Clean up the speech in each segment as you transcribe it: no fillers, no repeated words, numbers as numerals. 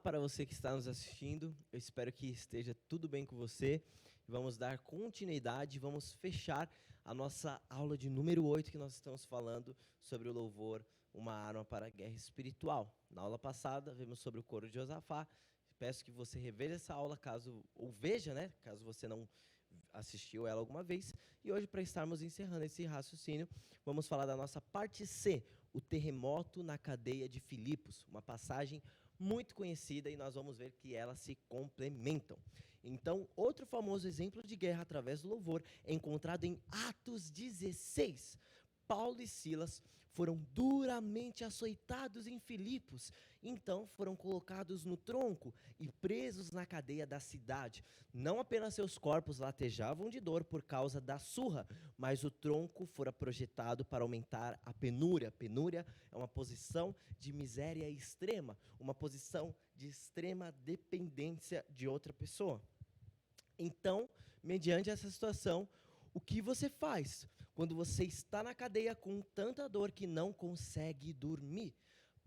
para você que está nos assistindo. Eu espero que esteja tudo bem com você. Vamos dar continuidade, vamos fechar a nossa aula de número 8, que nós estamos falando sobre o louvor, uma arma para a guerra espiritual. Na aula passada, vimos sobre o coro de Josafá. Peço que você reveja essa aula, ou veja, né, caso você não assistiu ela alguma vez. E hoje, para estarmos encerrando esse raciocínio, vamos falar da nossa parte C, o terremoto na cadeia de Filipos, uma passagem muito conhecida, e nós vamos ver que elas se complementam. Então, outro famoso exemplo de guerra através do louvor é encontrado em Atos 16. Paulo e Silas foram duramente açoitados em Filipos, então foram colocados no tronco e presos na cadeia da cidade. Não apenas seus corpos latejavam de dor por causa da surra, mas o tronco fora projetado para aumentar a penúria. Penúria é uma posição de miséria extrema, uma posição de extrema dependência de outra pessoa. Então, mediante essa situação, o que você faz quando você está na cadeia com tanta dor que não consegue dormir?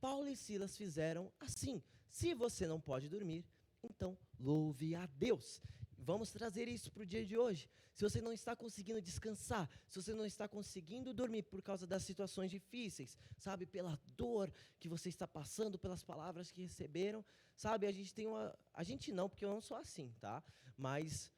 Paulo e Silas fizeram assim. Se você não pode dormir, então louve a Deus. Vamos trazer isso para o dia de hoje. Se você não está conseguindo descansar, se você não está conseguindo dormir por causa das situações difíceis, sabe, pela dor que você está passando, pelas palavras que receberam, sabe, a gente não, porque eu não sou assim, tá? Mas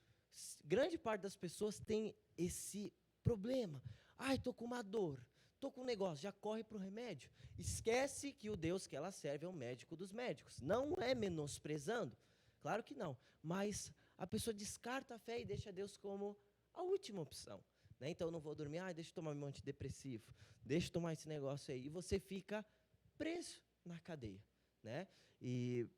grande parte das pessoas tem esse problema. Ai, estou com uma dor, estou com um negócio, já corre para o remédio. Esquece que o Deus que ela serve é o médico dos médicos. Não é menosprezando, claro que não, mas a pessoa descarta a fé e deixa Deus como a última opção. Né? Então, eu não vou dormir, deixa eu tomar um antidepressivo, deixa eu tomar esse negócio aí. E você fica preso na cadeia. Né? E,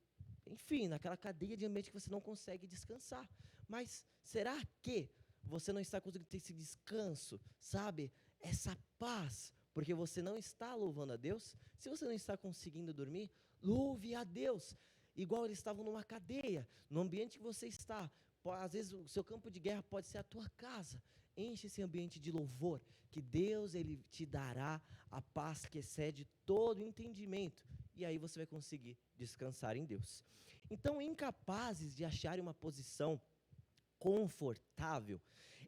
enfim, naquela cadeia de ambiente que você não consegue descansar. Mas será que você não está conseguindo ter esse descanso, sabe? Essa paz, porque você não está louvando a Deus? Se você não está conseguindo dormir, louve a Deus. Igual eles estavam numa cadeia, no ambiente que você está. Às vezes o seu campo de guerra pode ser a tua casa. Enche esse ambiente de louvor, que Deus ele te dará a paz que excede todo entendimento. E aí você vai conseguir descansar em Deus. Então, incapazes de acharem uma posição confortável,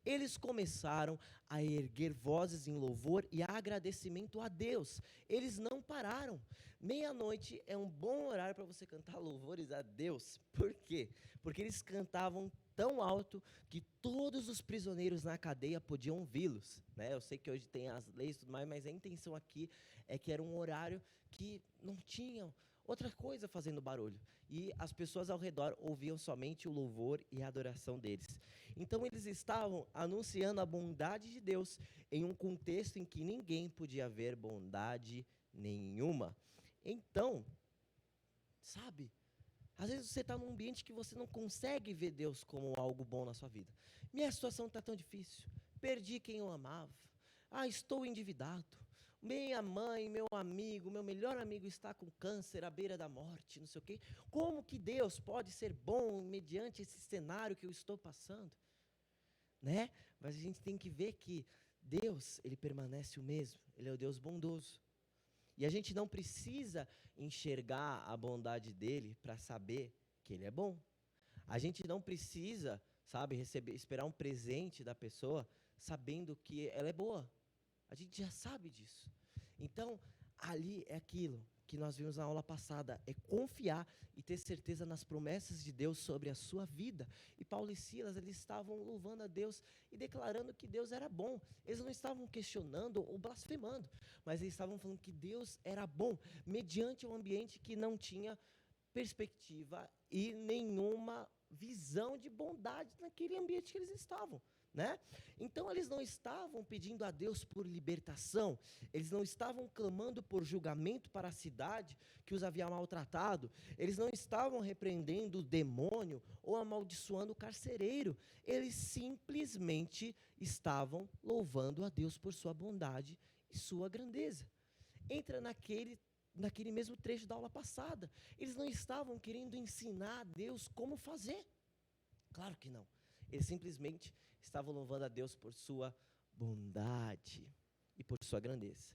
eles começaram a erguer vozes em louvor e agradecimento a Deus. Eles não pararam. Meia-noite é um bom horário para você cantar louvores a Deus. Por quê? Porque eles cantavam tão alto que todos os prisioneiros na cadeia podiam ouvi-los. Né? Eu sei que hoje tem as leis e tudo mais, mas a intenção aqui é que era um horário que não tinham outra coisa fazendo barulho. E as pessoas ao redor ouviam somente o louvor e a adoração deles. Então eles estavam anunciando a bondade de Deus em um contexto em que ninguém podia ver bondade nenhuma. Então, sabe, às vezes você está num ambiente que você não consegue ver Deus como algo bom na sua vida. Minha situação está tão difícil. Perdi quem eu amava. Estou endividado. Minha mãe, meu amigo, meu melhor amigo está com câncer à beira da morte, não sei o quê. Como que Deus pode ser bom mediante esse cenário que eu estou passando? Né? Mas a gente tem que ver que Deus, ele permanece o mesmo. Ele é o Deus bondoso. E a gente não precisa enxergar a bondade dele para saber que ele é bom. A gente não precisa, sabe, esperar um presente da pessoa sabendo que ela é boa. A gente já sabe disso. Então, ali é aquilo que nós vimos na aula passada, é confiar e ter certeza nas promessas de Deus sobre a sua vida. E Paulo e Silas, eles estavam louvando a Deus e declarando que Deus era bom. Eles não estavam questionando ou blasfemando, mas eles estavam falando que Deus era bom, mediante um ambiente que não tinha perspectiva e nenhuma visão de bondade naquele ambiente que eles estavam. Né? Então eles não estavam pedindo a Deus por libertação, eles não estavam clamando por julgamento para a cidade que os havia maltratado, eles não estavam repreendendo o demônio ou amaldiçoando o carcereiro, eles simplesmente estavam louvando a Deus por sua bondade e sua grandeza. Entra naquele mesmo trecho da aula passada, eles não estavam querendo ensinar a Deus como fazer, claro que não. Eles simplesmente estavam louvando a Deus por sua bondade e por sua grandeza.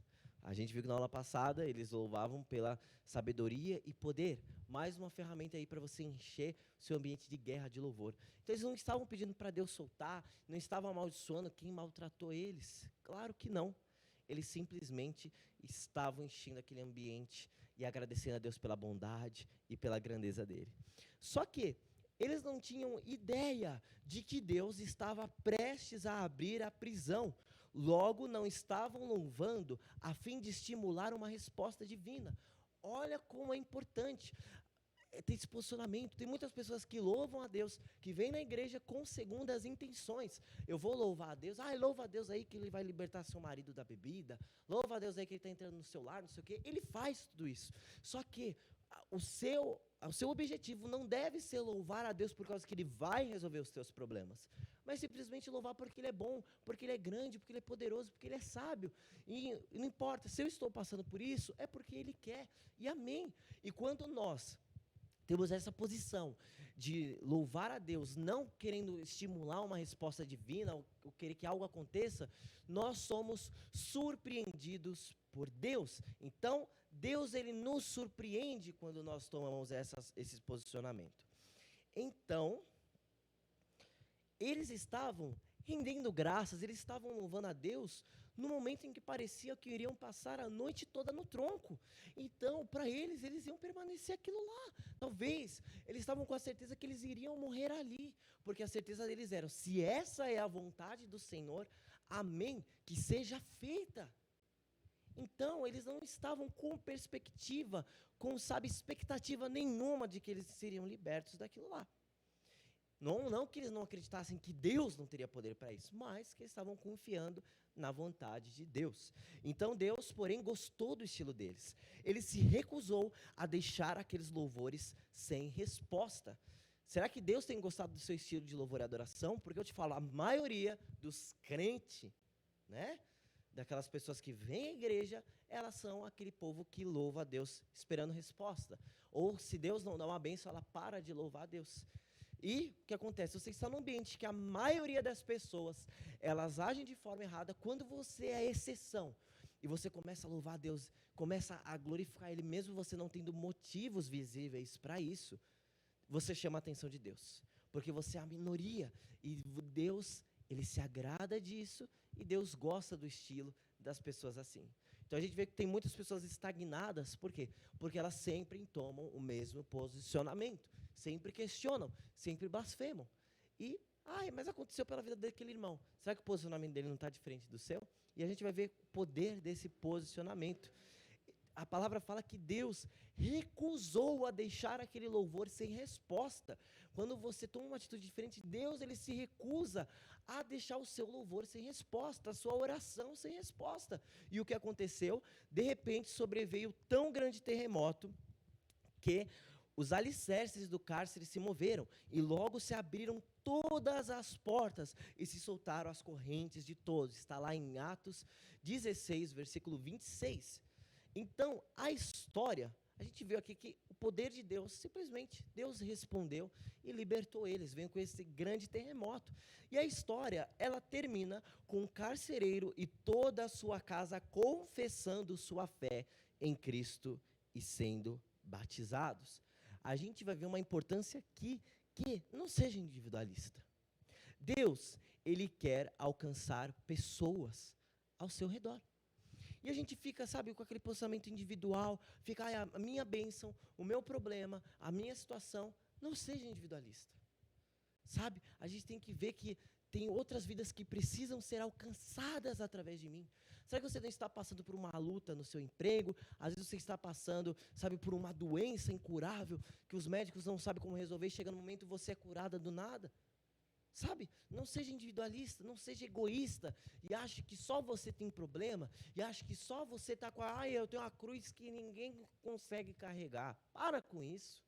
A gente viu que na aula passada eles louvavam pela sabedoria e poder. Mais uma ferramenta aí para você encher o seu ambiente de guerra, de louvor. Então eles não estavam pedindo para Deus soltar, não estavam amaldiçoando quem maltratou eles. Claro que não. Eles simplesmente estavam enchendo aquele ambiente e agradecendo a Deus pela bondade e pela grandeza dele. Só que eles não tinham ideia de que Deus estava prestes a abrir a prisão. Logo, não estavam louvando a fim de estimular uma resposta divina. Olha como é importante ter esse posicionamento. Tem muitas pessoas que louvam a Deus, que vêm na igreja com segundas intenções. Eu vou louvar a Deus. Louva a Deus aí que ele vai libertar seu marido da bebida. Louva a Deus aí que ele está entrando no seu lar, não sei o quê. Ele faz tudo isso. Só que o seu objetivo não deve ser louvar a Deus por causa que ele vai resolver os seus problemas, mas simplesmente louvar porque ele é bom, porque ele é grande, porque ele é poderoso, porque ele é sábio. E não importa, se eu estou passando por isso, é porque ele quer. E amém. E quando nós temos essa posição de louvar a Deus, não querendo estimular uma resposta divina, ou querer que algo aconteça, nós somos surpreendidos por Deus. Então, Deus ele nos surpreende quando nós tomamos esse posicionamento. Então, eles estavam rendendo graças, eles estavam louvando a Deus no momento em que parecia que iriam passar a noite toda no tronco. Então, para eles iam permanecer aquilo lá. Talvez, eles estavam com a certeza que eles iriam morrer ali, porque a certeza deles era, se essa é a vontade do Senhor, amém, que seja feita. Então, eles não estavam com perspectiva, expectativa nenhuma de que eles seriam libertos daquilo lá. Não que eles não acreditassem que Deus não teria poder para isso, mas que eles estavam confiando na vontade de Deus. Então Deus, porém, gostou do estilo deles. Ele se recusou a deixar aqueles louvores sem resposta. Será que Deus tem gostado do seu estilo de louvor e adoração? Porque eu te falo, a maioria dos crentes, né, daquelas pessoas que vêm à igreja, elas são aquele povo que louva a Deus esperando resposta. Ou se Deus não dá uma bênção, ela para de louvar a Deus. E o que acontece? Você está num ambiente que a maioria das pessoas, elas agem de forma errada. Quando você é a exceção, e você começa a louvar a Deus, começa a glorificar Ele, mesmo você não tendo motivos visíveis para isso, você chama a atenção de Deus. Porque você é a minoria, e Deus, Ele se agrada disso, e Deus gosta do estilo das pessoas assim. Então a gente vê que tem muitas pessoas estagnadas, por quê? Porque elas sempre tomam o mesmo posicionamento, sempre questionam, sempre blasfemam. E, mas aconteceu pela vida daquele irmão. Será que o posicionamento dele não está diferente do seu? E a gente vai ver o poder desse posicionamento. A palavra fala que Deus recusou a deixar aquele louvor sem resposta. Quando você toma uma atitude diferente, Deus ele se recusa a deixar o seu louvor sem resposta, a sua oração sem resposta. E o que aconteceu? De repente sobreveio tão grande terremoto que os alicerces do cárcere se moveram e logo se abriram todas as portas e se soltaram as correntes de todos. Está lá em Atos 16, versículo 26. Então, a história, a gente viu aqui que o poder de Deus, simplesmente, Deus respondeu e libertou eles, veio com esse grande terremoto. E a história, ela termina com o carcereiro e toda a sua casa confessando sua fé em Cristo e sendo batizados. A gente vai ver uma importância aqui, que não seja individualista. Deus, Ele quer alcançar pessoas ao seu redor. E a gente fica, com aquele posicionamento individual, fica, a minha bênção, o meu problema, a minha situação, não seja individualista. A gente tem que ver que tem outras vidas que precisam ser alcançadas através de mim. Será que você não está passando por uma luta no seu emprego? Às vezes você está passando, por uma doença incurável, que os médicos não sabem como resolver, e chega no momento você é curada do nada. Não seja individualista, não seja egoísta, e ache que só você tem problema, e ache que só você está com eu tenho uma cruz que ninguém consegue carregar. Para com isso,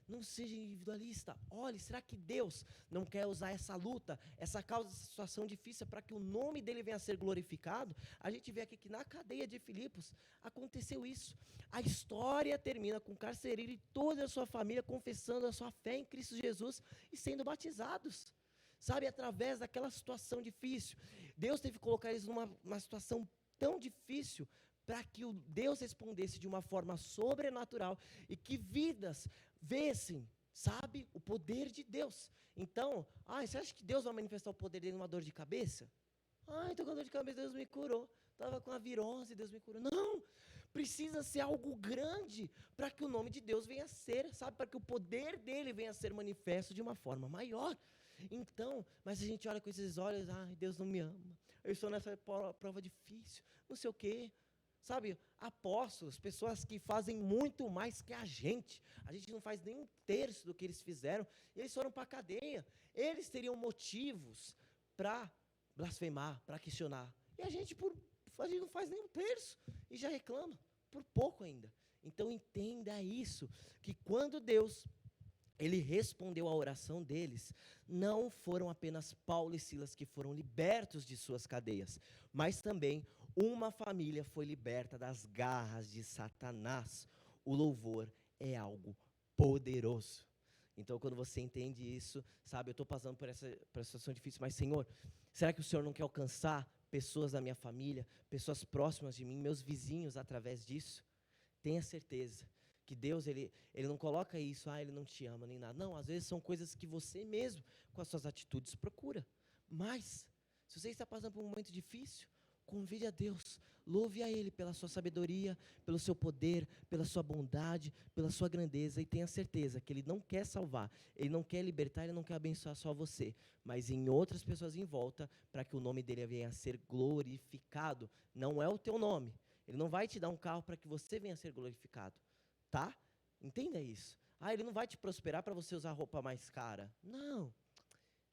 não seja individualista. Olhe, será que Deus não quer usar essa luta, essa causa, essa situação difícil para que o nome dele venha a ser glorificado? A gente vê aqui que na cadeia de Filipos aconteceu isso. A história termina com o carcereiro e toda a sua família confessando a sua fé em Cristo Jesus e sendo batizados. sabe, através daquela situação difícil. Deus teve que colocar eles numa situação tão difícil para que Deus respondesse de uma forma sobrenatural e que vidas vissem, sabe, o poder de Deus. Então, você acha que Deus vai manifestar o poder dele numa dor de cabeça? Estou com dor de cabeça, Deus me curou. Estava com a virose, Deus me curou. Não, precisa ser algo grande para que o nome de Deus venha a ser, sabe, para que o poder dele venha a ser manifesto de uma forma maior. Então, mas a gente olha com esses olhos, Deus não me ama, eu estou nessa prova difícil, não sei o quê. Sabe, apóstolos, pessoas que fazem muito mais que a gente não faz nem um terço do que eles fizeram, eles foram para a cadeia, eles teriam motivos para blasfemar, para questionar, e a gente não faz nem um terço, e já reclama, por pouco ainda. Então entenda isso, que quando Deus, ele respondeu à oração deles, não foram apenas Paulo e Silas que foram libertos de suas cadeias, mas também uma família foi liberta das garras de Satanás. O louvor é algo poderoso. Então, quando você entende isso, sabe, eu estou passando por essa situação difícil, mas Senhor, será que o Senhor não quer alcançar pessoas da minha família, pessoas próximas de mim, meus vizinhos, através disso? Tenha certeza que Deus, ele não coloca isso, ele não te ama nem nada. Não, às vezes são coisas que você mesmo, com as suas atitudes, procura. Mas, se você está passando por um momento difícil, convide a Deus, louve a Ele pela sua sabedoria, pelo seu poder, pela sua bondade, pela sua grandeza, e tenha certeza que Ele não quer salvar, Ele não quer libertar, Ele não quer abençoar só você, mas em outras pessoas em volta, para que o nome dEle venha a ser glorificado. Não é o teu nome, Ele não vai te dar um carro para que você venha a ser glorificado, tá? Entenda isso. Ele não vai te prosperar para você usar roupa mais cara. Não,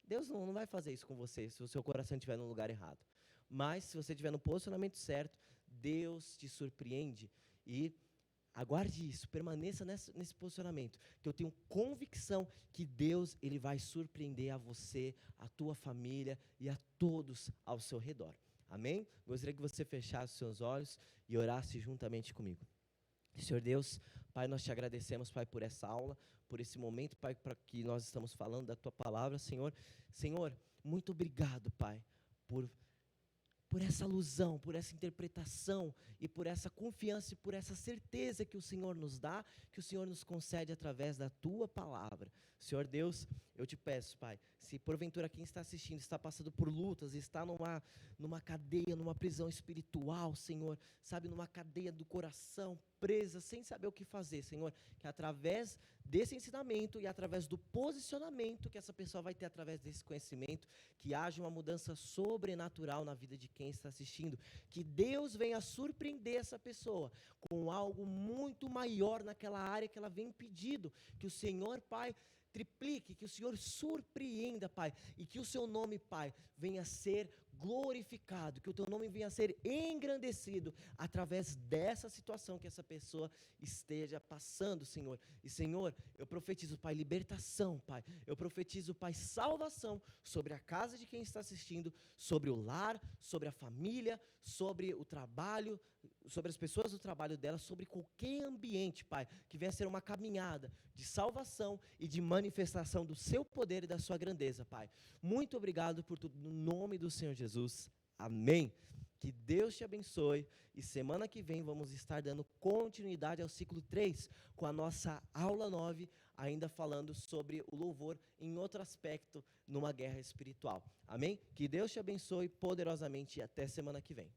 Deus não vai fazer isso com você, se o seu coração estiver no lugar errado. Mas, se você estiver no posicionamento certo, Deus te surpreende. E aguarde isso, permaneça nesse posicionamento, que eu tenho convicção que Deus, ele vai surpreender a você, a tua família e a todos ao seu redor. Amém? Gostaria que você fechasse os seus olhos e orasse juntamente comigo. Senhor Deus, Pai, nós te agradecemos, Pai, por essa aula, por esse momento, Pai, para que nós estamos falando da tua palavra, Senhor. Senhor, muito obrigado, Pai, por essa alusão, por essa interpretação e por essa confiança e por essa certeza que o Senhor nos dá, que o Senhor nos concede através da Tua palavra. Senhor Deus, eu te peço, Pai, se porventura quem está assistindo está passando por lutas, está numa cadeia, numa prisão espiritual, Senhor, sabe, numa cadeia do coração, presa, sem saber o que fazer, Senhor, que através desse ensinamento e através do posicionamento que essa pessoa vai ter através desse conhecimento, que haja uma mudança sobrenatural na vida de quem está assistindo, que Deus venha surpreender essa pessoa com algo muito maior naquela área que ela vem pedindo, que o Senhor, Pai, triplique, que o Senhor surpreenda, Pai, e que o seu nome, Pai, venha a ser glorificado, que o teu nome venha a ser engrandecido através dessa situação que essa pessoa esteja passando, Senhor. E Senhor, eu profetizo, Pai, libertação, Pai, eu profetizo, Pai, salvação sobre a casa de quem está assistindo, sobre o lar, sobre a família, sobre o trabalho, sobre as pessoas do trabalho dela, sobre qualquer ambiente, Pai, que venha a ser uma caminhada de salvação e de manifestação do seu poder e da sua grandeza, Pai. Muito obrigado por tudo, no nome do Senhor Jesus. Amém. Que Deus te abençoe. E semana que vem vamos estar dando continuidade ao ciclo 3, com a nossa aula 9, ainda falando sobre o louvor em outro aspecto, numa guerra espiritual. Amém? Que Deus te abençoe poderosamente e até semana que vem.